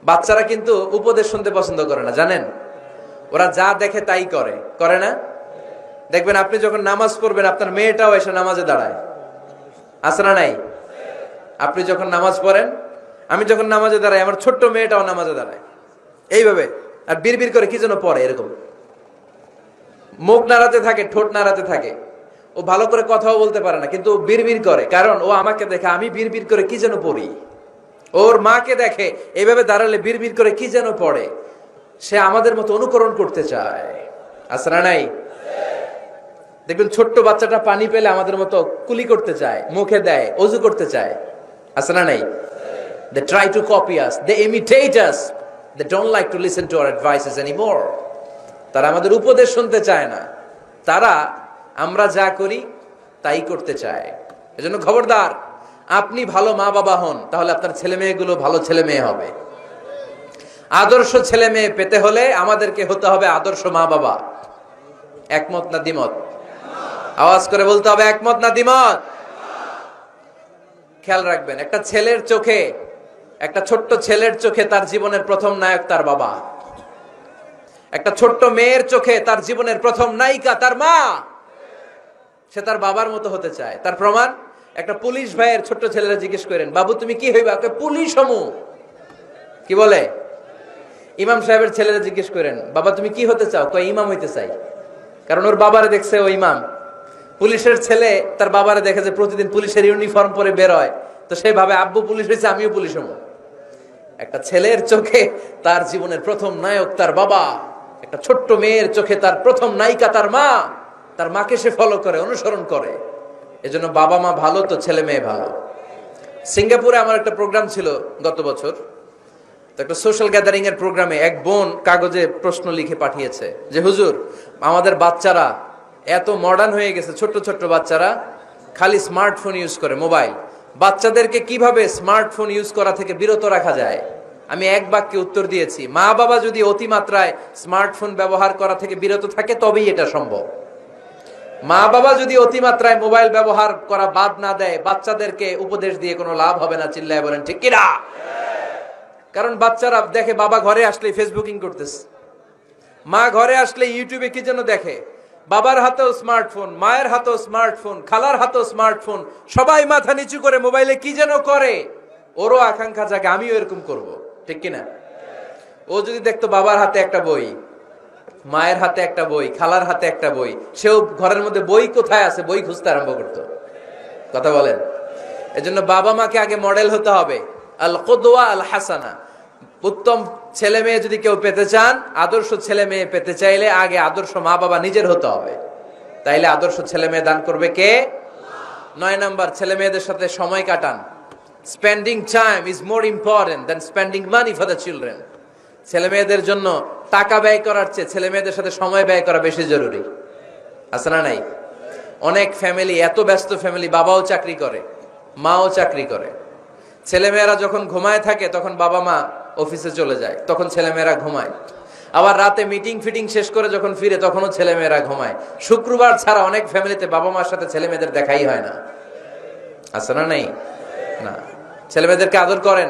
বাচ্চারা কিন্তু উপদেশ শুনতে পছন্দ করে না, জানেন? ওরা যা দেখে তাই করে, করে না? দেখবেন আপনি যখন নামাজ পড়বেন আপনার মেয়েটাও এসে নামাজে দাঁড়ায়, আছে না নাই? আপনি যখন নামাজ পড়েন, আমি যখন নামাজে দাঁড়াই, আমার ছোট্ট মেয়েটাও নামাজে দাঁড়ায় এইভাবে, আর বিড়বিড় করে কি যেন পড়ে, এরকম মুখ নাড়াতে থাকে, ঠোঁট নাড়াতে থাকে। ও ভালো করে কথাও বলতে পারে না, কিন্তু বিড়বিড় করে, কারণ ও আমাকে দেখে আমি বিড়বিড় করে কি যেন পড়ি। ওর মাকে দেখে এইভাবে দাঁড়ালে বিড়বিড় করে কি যেন পড়ে। সে আমাদের মতো অনুকরণ করতে চায়, আছে না নাই? দেখবেন ছোট্ট বাচ্চাটা পানি পেলে আমাদের মতো কুলি করতে চায়, মুখে দেয়, অজু করতে চায়, আছে না নাই? They try to copy us, they imitate us, they don't like to listen to our advices anymore. তারা আমাদের উপদেশ শুনতে চায় না, তারা আমরা যা করি তাই করতে চায়। এজন্য খবরদার, আপনি ভালো মা বাবা হন, তাহলে আপনার ছেলে মেয়েগুলো ভালো ছেলে মেয়ে হবে। আদর্শ ছেলে মেয়ে পেতে হলে আমাদেরকে হতে হবে আদর্শ মা বাবা। একমত না দ্বিমত? আওয়াজ করে বলতে হবে, একমত না দ্বিমত? খেয়াল রাখবেন, একটা ছেলের চোখে, একটা ছোট্ট ছেলের চোখে তার জীবনের প্রথম নায়ক তার বাবা। একটা ছোট্ট মেয়ের চোখে তার জীবনের প্রথম নায়িকা তার মা। সে তার বাবার মতো হতে চায়। তার প্রমাণ, একটা পুলিশ ভাইয়ের ছোট্ট ছেলেরা জিজ্ঞেস করেন, বাবু তুমি কি হইবা? পুলিশ হমু। কি বলে? ইমাম সাহেবের ছেলেরা জিজ্ঞেস করেন, বাবা তুমি কি হতে চাও? কয় ইমাম হইতে চাই। কারণ ওর বাবারে দেখছে ও ইমাম। পুলিশের ছেলে তার বাবারে দেখে যে প্রতিদিন পুলিশের ইউনিফর্ম পরে বের হয়, তো সে ভাবে আব্বু পুলিশ হয়েছে, আমিও পুলিশ হবো। একটা ছেলের চোখে তার জীবনের প্রথম নায়ক তার বাবা, একটা ছোট্ট মেয়ের চোখে তার প্রথম নায়িকা তার মা। তার মাকে সে ফলো করে, অনুসরণ করে। এজন্য বাবা মা ভালো তো ছেলে মেয়ে ভালো। সিঙ্গাপুরে আমার একটা প্রোগ্রাম ছিল গত বছর, তো একটা সোশ্যাল গ্যাদারিং এর প্রোগ্রামে এক বোন কাগজে প্রশ্ন লিখে পাঠিয়েছে যে হুজুর, আমাদের বাচ্চারা এত মডার্ন হয়ে গেছে, ছোট্ট ছোট্ট বাচ্চারা খালি স্মার্টফোন ইউজ করে, মোবাইল। বাচ্চাদেরকে কিভাবে স্মার্টফোন ইউজ করা থেকে বিরত রাখা যায়? আমি এক বাক্যে উত্তর দিয়েছি, মা বাবা যদি অতিমাত্রায় স্মার্টফোন ব্যবহার করা থেকে বিরত থাকে তবেই এটা সম্ভব। মা বাবা যদি অতিমাত্রায় মোবাইল ব্যবহার করা বাদ না দেয়, বাচ্চাদেরকে উপদেশ দিয়ে কোনো লাভ হবে না। চিল্লায় বলেন ঠিক কিনা? কারণ বাচ্চারা দেখে বাবা ঘরে আসলে ফেসবুকিং করতেছে, মা ঘরে আসলে ইউটিউবে কি যেন দেখে। বাবার হাতেও স্মার্টফোন, মায়ের হাতেও স্মার্টফোন, খালার হাতেও স্মার্টফোন, সবাই মাথা নিচু করে মোবাইলে কি যেন করে। ওরও আকাঙ্ক্ষা জাগে আমিও এরকম করব, ঠিক কিনা? ও যদি দেখতো বাবার হাতে একটা বই, মায়ের হাতে একটা বই, খালার হাতে একটা বই, সেও ঘরের মধ্যে বই কোথায় আছে বই খুঁজতে আরম্ভ করতো। কথা বলেন? এজন্য বাবা মাকে আগে মডেল হতে হবে, আল কুদওয়া আল হাসানা। উত্তম ছেলে মেয়ে যদি কেউ পেতে চান, আদর্শ ছেলে মেয়ে পেতে চাইলে আগে আদর্শ মা বাবা নিজের হতে হবে। তাইলে আদর্শ ছেলে মেয়ে দান করবে কে? 9 নাম্বার, ছেলে মেয়েদের সাথে সময় কাটান। Spending time is more important than spending money for the children. ছেলে মেয়েদের জন্য টাকা ব্যয় করার চেয়ে ছেলে মেয়েদের সাথে সময় ব্যয় করা বেশি জরুরি, আছে না নাই? অনেক ফ্যামিলি, এত ব্যস্ত ফ্যামিলি, বাবাও চাকরি করে, মাও চাকরি করে। ছেলেমেয়েরা যখন ঘুমায় থাকে তখন বাবা মা অফিসে চলে যায়, তখন ছেলেমেয়েরা ঘুমায়। আবার রাতে মিটিং ফিটিং শেষ করে যখন ফিরে তখনও ছেলেমেয়েরা ঘুমায়। শুক্রবার ছাড়া অনেক ফ্যামিলিতে বাবা মার সাথে ছেলেমেয়েদের দেখাই হয় না, আছে না নাই? না। ছেলেমেয়েদেরকে আদর করেন,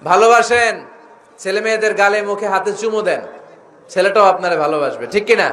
ভালোবাসেন, ছেলেমেয়েদের গালে মুখে হাতে চুমু দেন, ছেলেটাও আপনারে ভালোবাসবে, ঠিক কিনা?